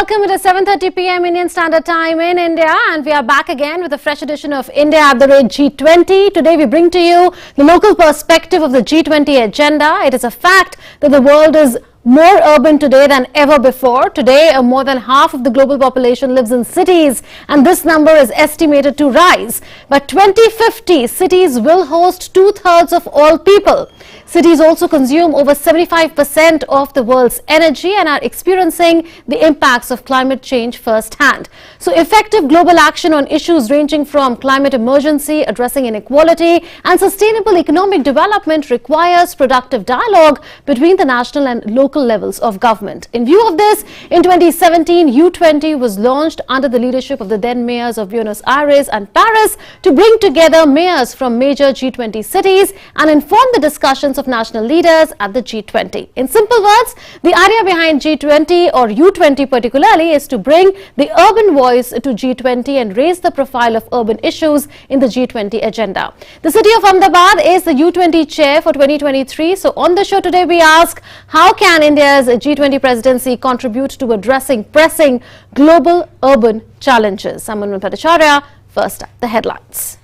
welcome. It is 7:30 p.m. Indian Standard Time in India, and we are back again with a fresh edition of India at the Rate G20. Today we bring to you the local perspective of the G20 agenda. It is a fact that the world is more urban today than ever before. Today, more than half of the global population lives in cities, and this number is estimated to rise. By 2050, cities will host 2/3 of all people. Cities also consume over 75% of the world's energy and are experiencing the impacts of climate change firsthand. So effective global action on issues ranging from climate emergency, addressing inequality and sustainable economic development requires productive dialogue between the national and local levels of government. In view of this, in 2017, U20 was launched under the leadership of the then mayors of Buenos Aires and Paris to bring together mayors from major G20 cities and inform the discussions of national leaders at the G20. In simple words, the idea behind G20 or U20 particularly is to bring the urban voice to G20 and raise the profile of urban issues in the G20 agenda. The city of Ahmedabad is the U20 chair for 2023. So on the show today, we ask, how can India's G20 presidency contribute to addressing pressing global urban challenges? I'm Urban20 Chair. First up, the headlines.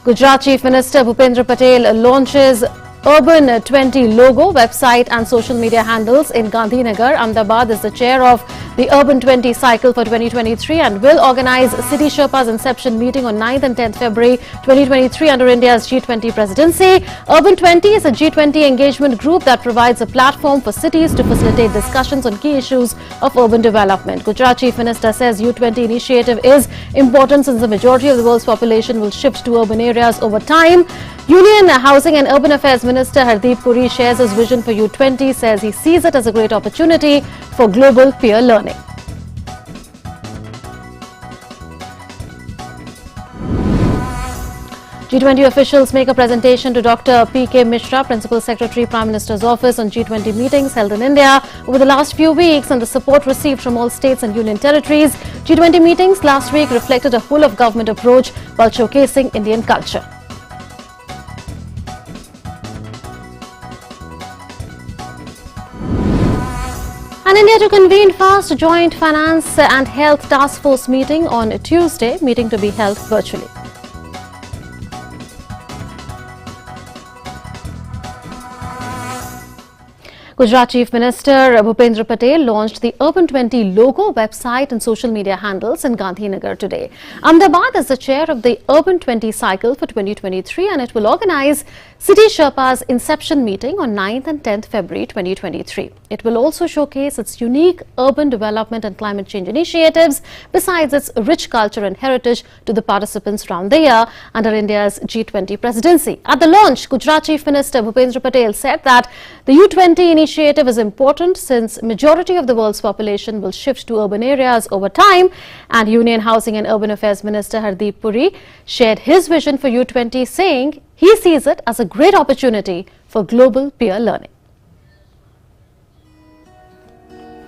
Gujarat Chief Minister Bhupendra Patel launches Urban20 logo, website and social media handles in Gandhinagar. Ahmedabad is the chair of the Urban20 cycle for 2023 and will organize City Sherpa's inception meeting on 9th and 10th February 2023 under India's G20 presidency. Urban20 is a G20 engagement group that provides a platform for cities to facilitate discussions on key issues of urban development. Gujarat Chief Minister says U20 initiative is important since the majority of the world's population will shift to urban areas over time. Union Housing and Urban Affairs Minister Hardeep Puri shares his vision for U20, says he sees it as a great opportunity for global peer learning. G20 officials make a presentation to Dr. P.K. Mishra, Principal Secretary, Prime Minister's Office on G20 meetings held in India over the last few weeks and the support received from all states and union territories. G20 meetings last week reflected a whole-of-government approach while showcasing Indian culture. And India to convene first joint finance and health task force meeting on Tuesday, meeting to be held virtually. Gujarat Chief Minister Bhupendra Patel launched the Urban20 logo, website and social media handles in Gandhinagar today. Ahmedabad is the chair of the Urban20 cycle for 2023 and it will organize City Sherpa's inception meeting on 9th and 10th February 2023. It will also showcase its unique urban development and climate change initiatives besides its rich culture and heritage to the participants round the year under India's G20 presidency. At the launch, Gujarat Chief Minister Bhupendra Patel said that the U20 initiative is important since majority of the world's population will shift to urban areas over time, and Union Housing and Urban Affairs Minister Hardeep Puri shared his vision for U20, saying he sees it as a great opportunity for global peer learning.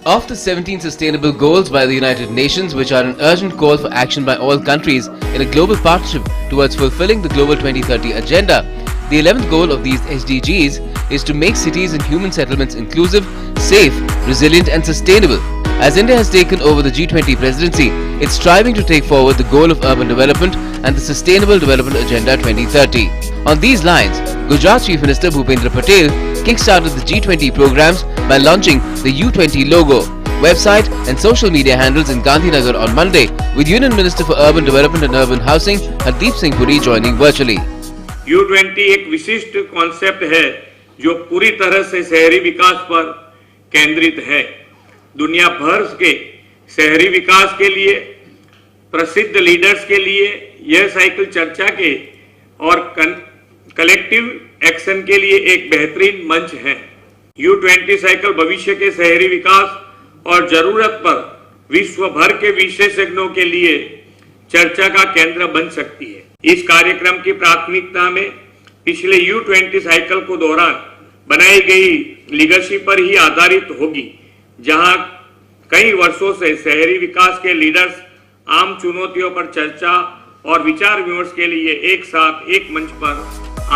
Of the 17 sustainable goals by the United Nations, which are an urgent call for action by all countries in a global partnership towards fulfilling the Global 2030 agenda, the 11th goal of these SDGs is to make cities and human settlements inclusive, safe, resilient and sustainable. As India has taken over the G20 presidency, it's striving to take forward the goal of urban development and the Sustainable Development Agenda 2030. On these lines, Gujarat Chief Minister Bhupendra Patel kick-started the G20 programs by launching the U20 logo, website and social media handles in Gandhinagar on Monday, with Union Minister for Urban Development and Urban Housing Hardeep Singh Puri joining virtually. U20 एक विशिष्ट concept है जो पूरी तरह से शहरी विकास पर केंद्रित है। दुनिया भर के शहरी विकास के लिए प्रसिद्ध लीडर्स के लिए यह साइकिल चर्चा के और कलेक्टिव एक्शन के लिए एक बेहतरीन मंच है। U20 साइकिल भविष्य के शहरी विकास और जरूरत पर विश्व भर के विशेषज्ञों के लिए चर्चा का केंद्र बन सकती है। इस कार्यक्रम की प्राथमिकता में पिछले U20 साइकिल को दौरान बनाई गई लीगेसी पर ही आधारित होगी, जहां कई वर्षों से शहरी विकास के लीडर्स आम चुनौतियों पर चर्चा और विचार विमर्श के लिए एक साथ एक मंच पर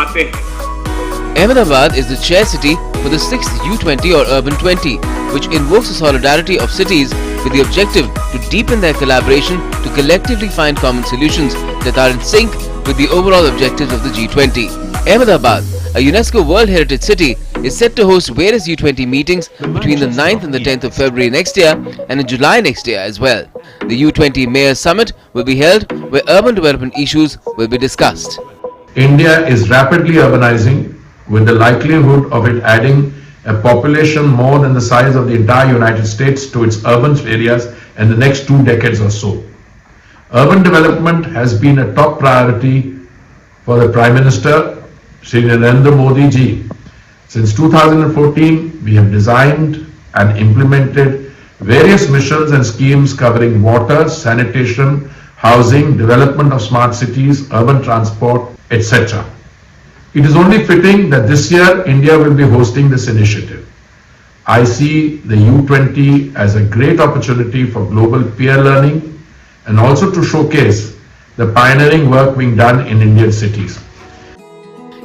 आते हैं। Ahmedabad is the chair city for the 6th U20 or Urban20, which invokes the solidarity of cities with the objective to deepen their collaboration to collectively find common solutions that are in sync with the overall objectives of the G20. Ahmedabad, a UNESCO World Heritage City, is set to host various U20 meetings between the 9th and the 10th of February next year and in July next year as well. The U20 Mayors Summit will be held where urban development issues will be discussed. India is rapidly urbanizing, with the likelihood of it adding a population more than the size of the entire United States to its urban areas in the next 2 decades or so. Urban development has been a top priority for the Prime Minister, Shri Narendra Modi ji. Since 2014, we have designed and implemented various missions and schemes covering water, sanitation, housing, development of smart cities, urban transport, etc. It is only fitting that this year India will be hosting this initiative. I see the U20 as a great opportunity for global peer learning and also to showcase the pioneering work being done in Indian cities.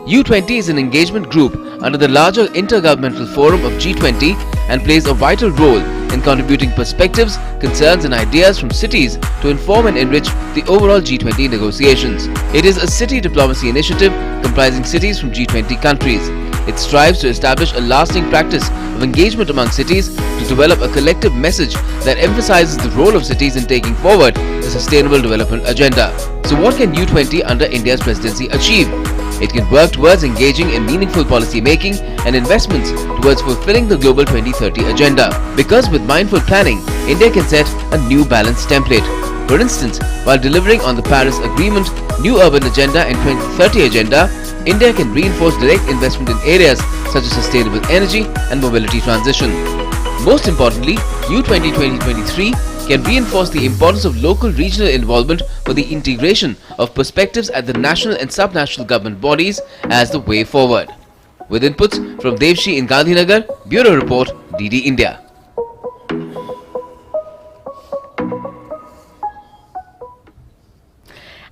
U20 is an engagement group under the larger intergovernmental forum of G20 and plays a vital role in contributing perspectives, concerns and ideas from cities to inform and enrich the overall G20 negotiations. It is a city diplomacy initiative comprising cities from G20 countries. It strives to establish a lasting practice of engagement among cities to develop a collective message that emphasizes the role of cities in taking forward the Sustainable Development Agenda. So what can U20 under India's presidency achieve? It can work towards engaging in meaningful policy making and investments towards fulfilling the Global 2030 agenda. Because with mindful planning, India can set a new balanced template. For instance, while delivering on the Paris Agreement, New Urban Agenda and 2030 Agenda, India can reinforce direct investment in areas such as sustainable energy and mobility transition. Most importantly, U20 2023 can reinforce the importance of local regional involvement for the integration of perspectives at the national and subnational government bodies as the way forward. With inputs from Devshi in Gandhinagar, Bureau Report, DD India.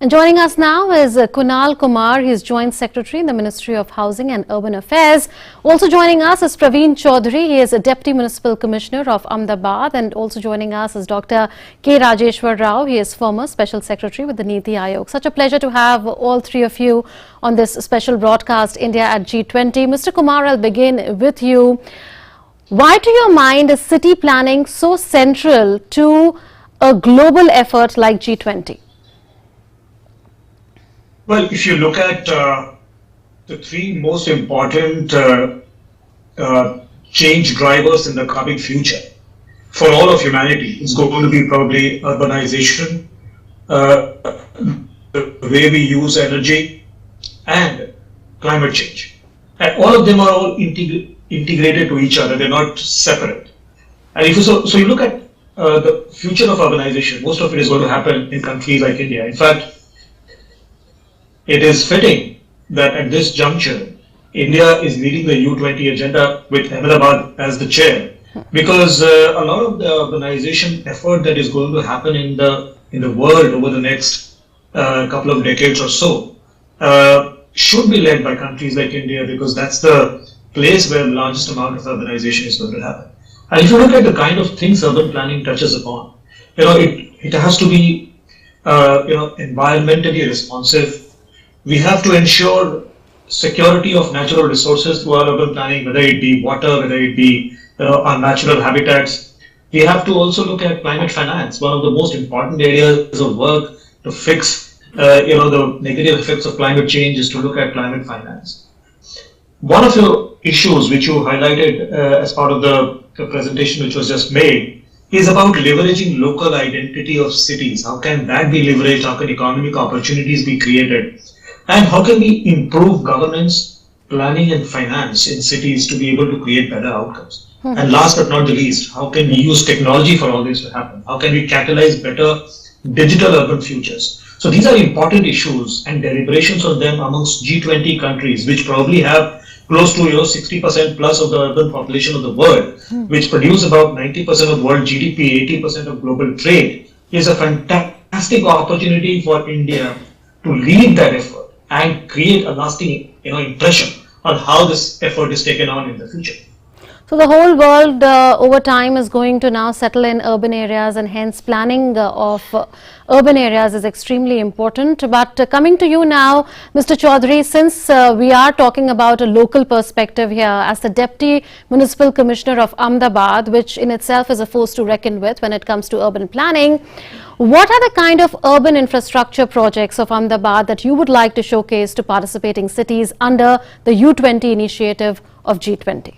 And joining us now is Kunal Kumar. He is Joint Secretary in the Ministry of Housing and Urban Affairs. Also joining us is Praveen Chaudhary. He is a Deputy Municipal Commissioner of Ahmedabad. And also joining us is Dr. K. Rajeshwar Rao. He is former Special Secretary with the Niti Aayog. Such a pleasure to have all three of you on this special broadcast, India at G20. Mr. Kumar, I'll begin with you. Why to your mind is city planning so central to a global effort like G20? Well, if you look at the three most important change drivers in the coming future for all of humanity, it's going to be probably urbanization, the way we use energy, and climate change. And all of them are all integrated to each other, they're not separate. And if you, so you look at the future of urbanization, most of it is going to happen in countries like India. In fact, it is fitting that at this juncture, India is leading the U20 agenda with Ahmedabad as the chair, because a lot of the urbanization effort that is going to happen in the world over the next couple of decades or so should be led by countries like India, because that's the place where the largest amount of urbanization is going to happen. And if you look at the kind of things urban planning touches upon, it has to be environmentally responsive. We have to ensure security of natural resources through our urban planning, whether it be water, whether it be our natural habitats. We have to also look at climate finance. One of the most important areas of work to fix the negative effects of climate change is to look at climate finance. One of the issues which you highlighted as part of the presentation which was just made is about leveraging local identity of cities. How can that be leveraged? How can economic opportunities be created? And how can we improve governance, planning and finance in cities to be able to create better outcomes? And last but not the least, how can we use technology for all this to happen? How can we catalyze better digital urban futures? So these are important issues, and deliberations on them amongst G20 countries, which probably have close to 60% plus of the urban population of the world, which produce about 90% of world GDP, 80% of global trade, is a fantastic opportunity for India to lead that effort and create a lasting impression on how this effort is taken on in the future. So the whole world over time is going to now settle in urban areas, and hence planning of urban areas is extremely important. But coming to you now, Mr. Chaudhary, since we are talking about a local perspective here, as the Deputy Municipal Commissioner of Ahmedabad, which in itself is a force to reckon with when it comes to urban planning, what are the kind of urban infrastructure projects of Ahmedabad that you would like to showcase to participating cities under the U20 initiative of G20?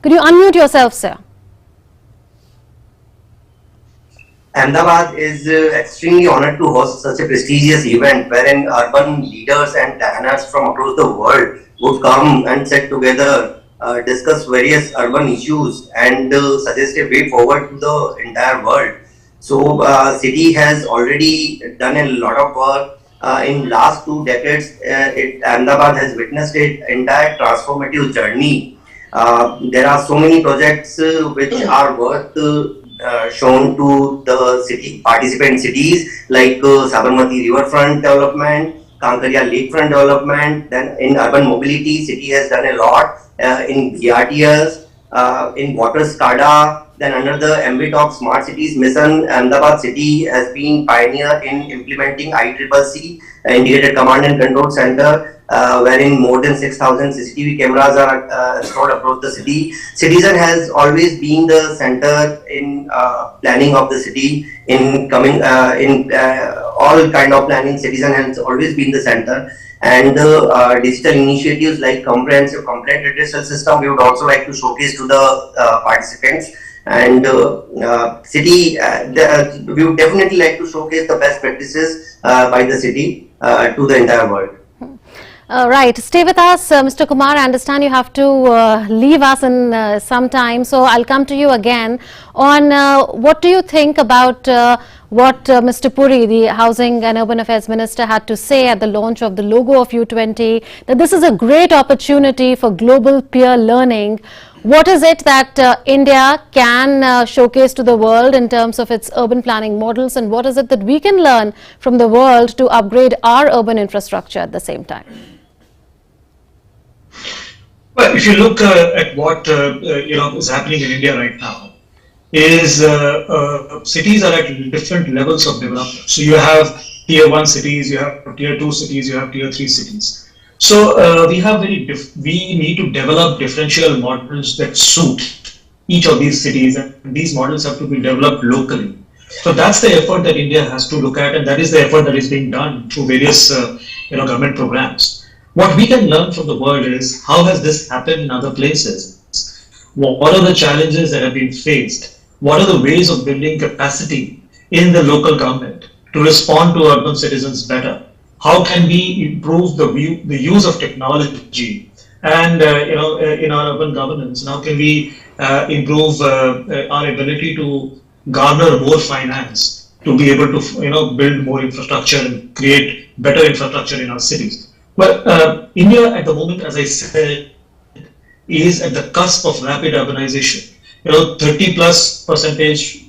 Could you unmute yourself, sir? Ahmedabad is extremely honored to host such a prestigious event wherein urban leaders and planners from across the world would come and sit together, discuss various urban issues and suggest a way forward to the entire world. So, city has already done a lot of work. In last 2 decades, Ahmedabad has witnessed an entire transformative journey. There are so many projects which are worth shown to the city participant cities, like Sabarmati Riverfront development, Kankaria Lakefront development. Then in urban mobility, city has done a lot in BRTS, in water SCADA. Then under the ambit of Smart Cities Mission, Ahmedabad city has been pioneer in implementing ICCC, Integrated Command and Control Center, wherein more than 6,000 CCTV cameras are installed across the city. Citizen has always been the center in planning of the city. In all kind of planning, citizen has always been the center. And the digital initiatives like comprehensive complaint redressal system, we would also like to showcase to the participants. And city, we would definitely like to showcase the best practices by the city to the entire world. Right, stay with us, Mr. Kumar. I understand you have to leave us in some time, so I'll come to you again on what do you think about what Mr. Puri, the Housing and Urban Affairs Minister, had to say at the launch of the logo of U20, that this is a great opportunity for global peer learning. What is it that India can showcase to the world in terms of its urban planning models, and what is it that we can learn from the world to upgrade our urban infrastructure at the same time? Well, if you look at what is happening in India right now, is cities are at different levels of development. So you have tier 1 cities, you have tier 2 cities, you have tier 3 cities. So we need to develop differential models that suit each of these cities, and these models have to be developed locally. So that's the effort that India has to look at, and that is the effort that is being done through various government programs. What we can learn from the world is how has this happened in other places? What are the challenges that have been faced? What are the ways of building capacity in the local government to respond to urban citizens better? How can we improve the use of technology and in our urban governance? And how can we improve our ability to garner more finance to be able to build more infrastructure and create better infrastructure in our cities? Well, India at the moment, as I said, is at the cusp of rapid urbanization. 30+%,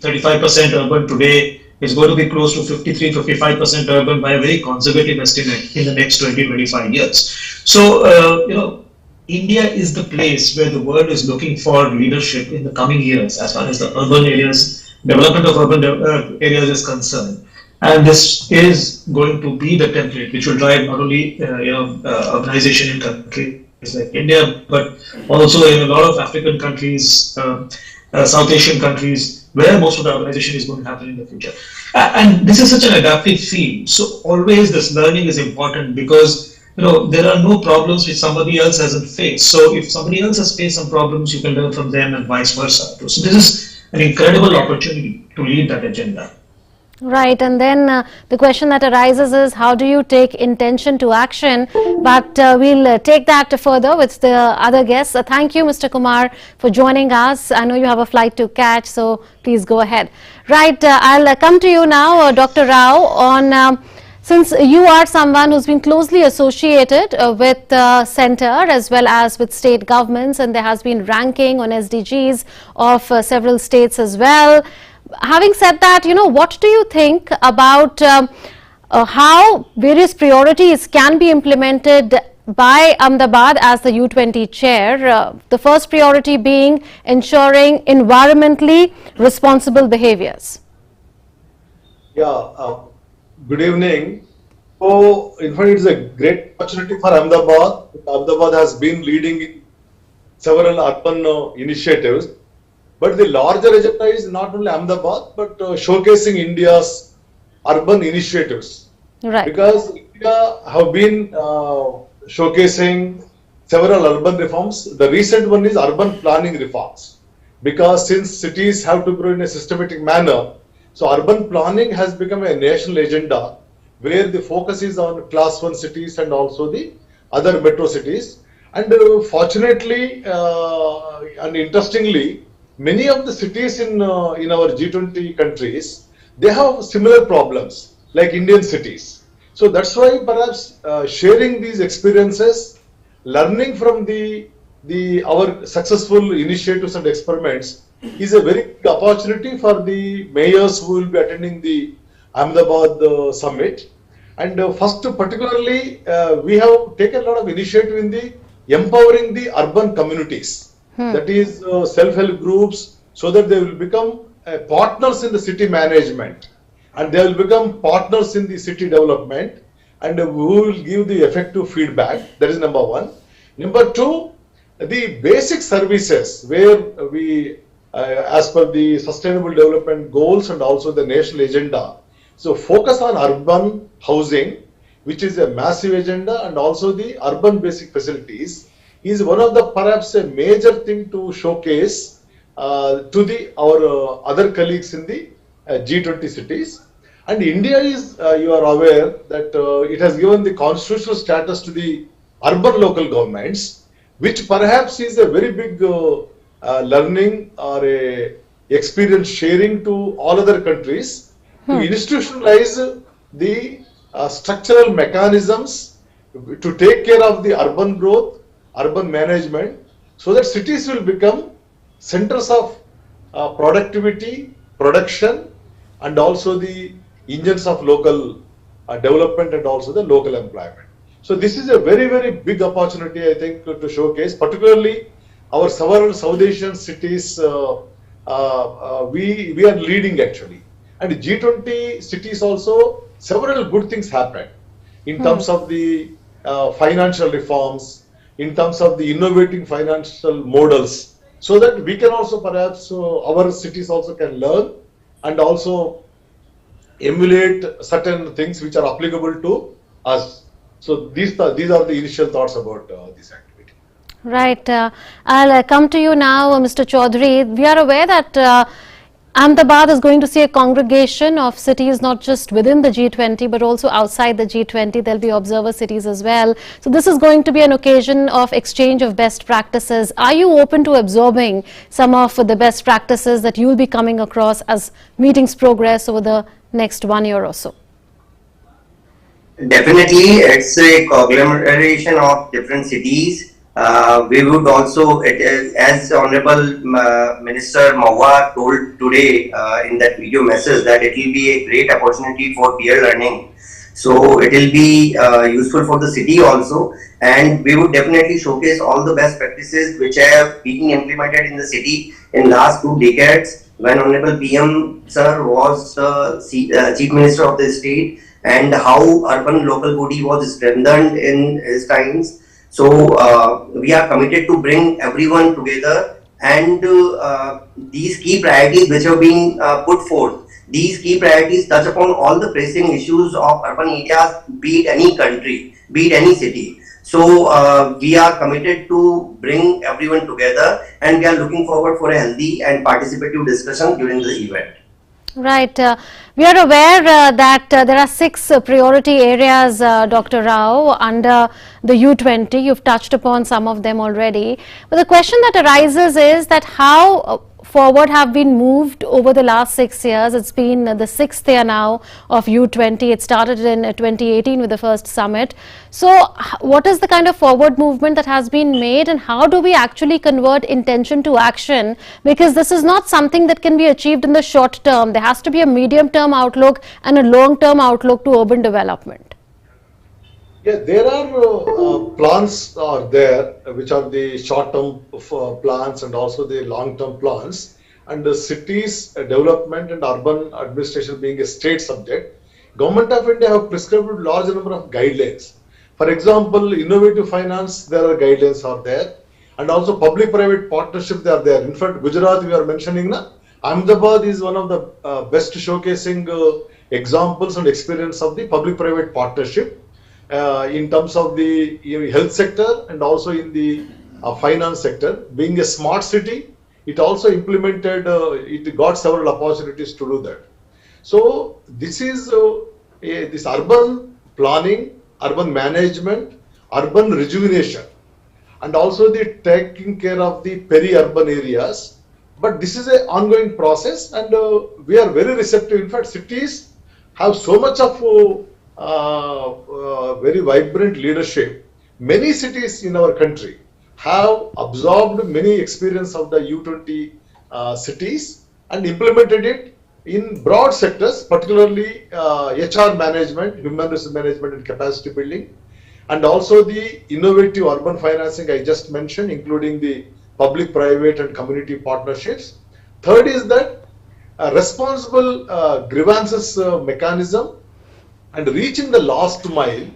35% urban today is going to be close to 53-55% urban by a very conservative estimate in the next 20-25 years. So, India is the place where the world is looking for leadership in the coming years as far as the urban areas, development of urban areas is concerned. And this is going to be the template which will drive not only urbanization in countries like India, but also in a lot of African countries, South Asian countries, where most of the urbanization is going to happen in the future. And this is such an adaptive field. So always this learning is important, because there are no problems which somebody else hasn't faced. So if somebody else has faced some problems, you can learn from them, and vice versa. So this is an incredible opportunity to lead that agenda. Right, and then the question that arises is, how do you take intention to action? But we'll take that further with the other guests. Thank you, Mr. Kumar, for joining us. I know you have a flight to catch, so please go ahead. Right, I'll come to you now, Dr. Rao, on since you are someone who's been closely associated with centre as well as with state governments, and there has been ranking on SDGs of several states as well. Having said that, what do you think about how various priorities can be implemented by Ahmedabad as the U20 chair. The first priority being ensuring environmentally responsible behaviors. Yeah, good evening. So, in fact, it's a great opportunity for Ahmedabad. Ahmedabad has been leading in several urban initiatives. But the larger agenda is not only Ahmedabad, but showcasing India's urban initiatives. Right. Because India have been showcasing several urban reforms. The recent one is urban planning reforms. Because since cities have to grow in a systematic manner, so urban planning has become a national agenda where the focus is on class 1 cities and also the other metro cities. And fortunately and interestingly, many of the cities in our G20 countries, they have similar problems like Indian cities. So that's why perhaps sharing these experiences, learning from our successful initiatives and experiments is a very big opportunity for the mayors who will be attending the Ahmedabad summit. And first, particularly, we have taken a lot of initiative in the empowering the urban communities. That is self-help groups, so that they will become partners in the city management, and they will become partners in the city development, and we will give the effective feedback. That is number one. Number two, the basic services where we, as per the sustainable development goals and also the national agenda, so focus on urban housing, which is a massive agenda, and also the urban basic facilities is one of the perhaps a major thing to showcase to our other colleagues in the G20 cities. And India is, you are aware that it has given the constitutional status to the urban local governments, which perhaps is a very big learning or a experience sharing to all other countries to institutionalize the structural mechanisms to take care of the urban growth, urban management, so that cities will become centers of productivity, production, and also the engines of local development and also the local employment. So this is a very, very big opportunity, I think, to showcase, particularly our several South Asian cities. We are leading actually, and G20 cities also several good things happen in terms of the financial reforms, in terms of the innovating financial models, so that we can also perhaps our cities also can learn and also emulate certain things which are applicable to us. So these are the initial thoughts about this activity. Right. I'll come to you now, Mr. Chaudhary. We are aware that Ahmedabad is going to see a congregation of cities not just within the G20 but also outside the G20. There'll be observer cities as well. So this is going to be an occasion of exchange of best practices. Are you open to absorbing some of the best practices that you'll be coming across as meetings progress over the next 1 year or so? Definitely, it's a conglomeration of different cities. We would also, as Honorable Minister Mahua told today in that video message, that it will be a great opportunity for peer learning. So it will be useful for the city also, and we would definitely showcase all the best practices which have been implemented in the city in last 2 decades when Honorable PM Sir was Chief Minister of the state, and how urban local body was strengthened in his times. So we are committed to bring everyone together, and these key priorities which have been put forth, these key priorities touch upon all the pressing issues of urban areas, be it any country, be it any city. So we are committed to bring everyone together, and we are looking forward for a healthy and participative discussion during the event. Right. We are aware that there are 6 priority areas, Dr. Rao, under the U20. You've touched upon some of them already. But the question that arises is that how forward have been moved over the last 6 years? It's been the 6th year now of U20. It started in 2018 with the first summit. So what is the kind of forward movement that has been made, and how do we actually convert intention to action? Because this is not something that can be achieved in the short term. There has to be a medium term outlook and a long term outlook to urban development. Yeah, there are plans are there, which are the short-term plans and also the long-term plans. And the cities development and urban administration being a state subject, Government of India have prescribed large number of guidelines. For example, innovative finance, there are guidelines are there, and also public-private partnership they are there. In fact, Gujarat we are mentioning now, Ahmedabad is one of the best showcasing examples and experience of the public-private partnership. In terms of the health sector and also in the finance sector. Being a smart city, it also implemented, it got several opportunities to do that. So this is this urban planning, urban management, urban rejuvenation, and also the taking care of the peri-urban areas. But this is an ongoing process, and we are very receptive. In fact, cities have so much of very vibrant leadership. Many cities in our country have absorbed many experience of the U20 cities and implemented it in broad sectors, particularly HR management, human resource management and capacity building, and also the innovative urban financing I just mentioned, including the public, private and community partnerships. Third is that responsible grievances mechanism and reaching the last mile,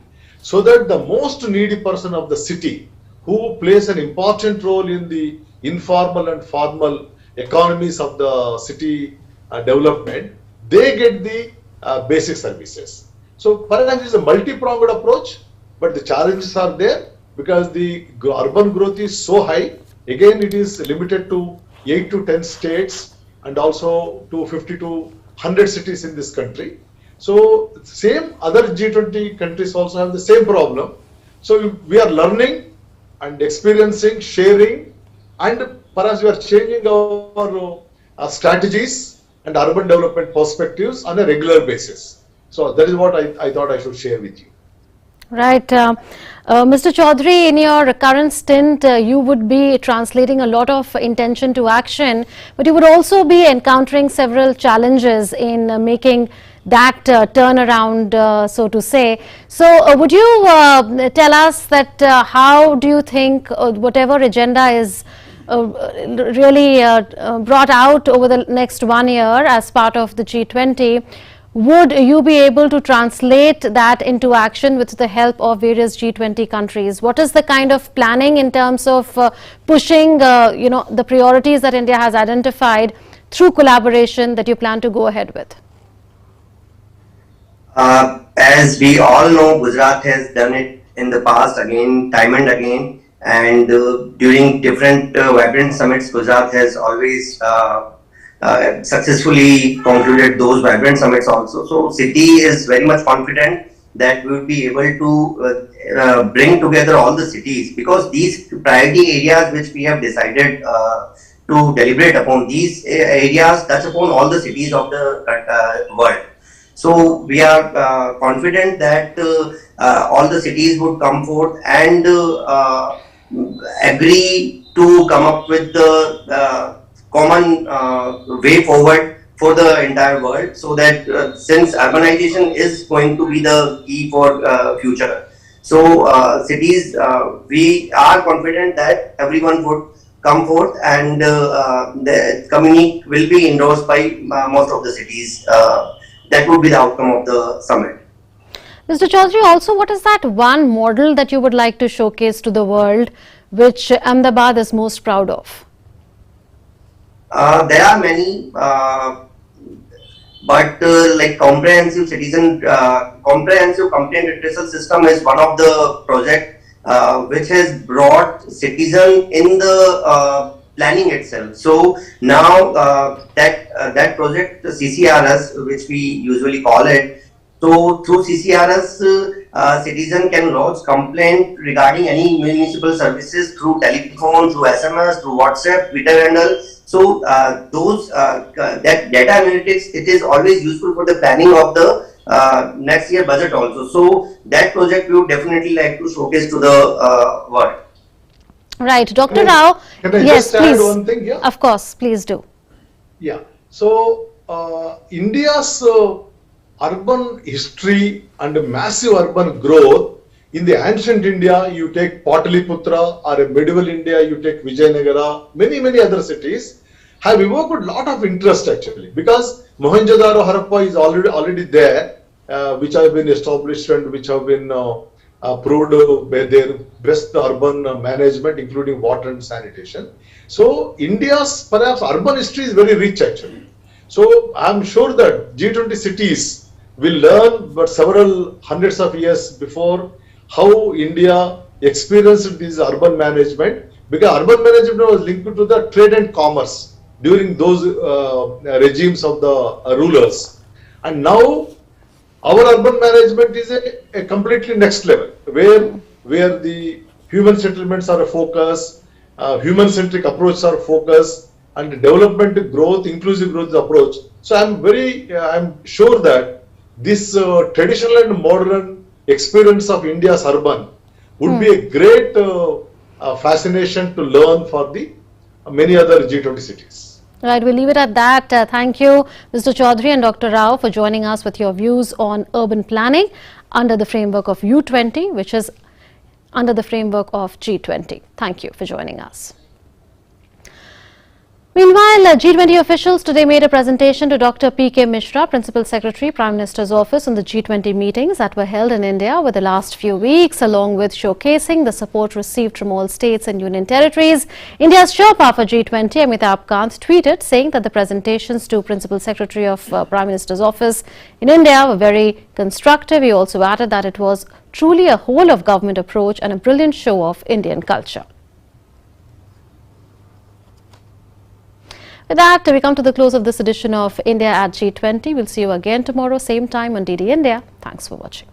so that the most needy person of the city, who plays an important role in the informal and formal economies of the city development, they get the basic services. So perhaps it's a multi-pronged approach, but the challenges are there because the urban growth is so high. Again, it is limited to 8 to 10 states and also to 50 to 100 cities in this country. So same other G20 countries also have the same problem. So we are learning and experiencing, sharing, and perhaps we are changing our strategies and urban development perspectives on a regular basis. So that is what I thought I should share with you. Right. Mr. Chaudhary, in your current stint, you would be translating a lot of intention to action, but you would also be encountering several challenges in making that turnaround, so to say. So would you tell us that how do you think whatever agenda is really brought out over the next 1 year as part of the G20, would you be able to translate that into action with the help of various G20 countries? What is the kind of planning in terms of pushing the priorities that India has identified through collaboration that you plan to go ahead with? As we all know, Gujarat has done it in the past again, time and again, and during different vibrant summits, Gujarat has always successfully concluded those vibrant summits also. So city is very much confident that we will be able to bring together all the cities, because these priority areas which we have decided to deliberate upon, these areas touch upon all the cities of the world. So we are confident that all the cities would come forth and agree to come up with the common way forward for the entire world, so that since urbanization is going to be the key for future, so cities, we are confident that everyone would come forth and the communique will be endorsed by most of the cities. That would be the outcome of the summit. Mr. Chaudhary, also what is that one model that you would like to showcase to the world which Ahmedabad is most proud of? There are many, but like comprehensive complaint redressal system is one of the project which has brought citizen in the planning itself. So now that project, the CCRS, which we usually call it, so through CCRS, citizen can lodge complaint regarding any municipal services through telephone, through SMS, through WhatsApp, Twitter handle. So that data analytics, it is always useful for the planning of the next year budget also. So that project we would definitely like to showcase to the world. Right, Dr. Rao. Can I Yes, just add please. one thing here? Of course, please do. Yeah. So India's urban history and massive urban growth, in the ancient India, you take Pataliputra, or in medieval India, you take Vijayanagara, many other cities have evoked a lot of interest actually, because Mohenjo-daro, Harappa is already there, which have been established and which have been proved by their best urban management, including water and sanitation. So India's perhaps urban history is very rich actually. So I'm sure that G20 cities will learn, but several hundreds of years before, how India experienced this urban management, because urban management was linked to the trade and commerce during those regimes of the rulers. And now our urban management is a completely next level, where the human settlements are a focus, human-centric approaches are a focus, and development growth, inclusive growth approach. So I'm sure that this traditional and modern experience of India's urban would be a great fascination to learn for the many other G20 cities. Right, we'll leave it at that. Thank you, Mr. Chaudhary and Dr. Rao, for joining us with your views on urban planning under the framework of U20, which is under the framework of G20. Thank you for joining us. Meanwhile, G20 officials today made a presentation to Dr. P.K. Mishra, Principal Secretary, Prime Minister's Office, on the G20 meetings that were held in India over the last few weeks, along with showcasing the support received from all states and union territories. India's Sherpa for G20, Amitabh Kant, tweeted saying that the presentations to Principal Secretary of Prime Minister's Office in India were very constructive. He also added that it was truly a whole-of-government approach and a brilliant show of Indian culture. With that, we come to the close of this edition of India at G20. We'll see you again tomorrow, same time on DD India. Thanks for watching.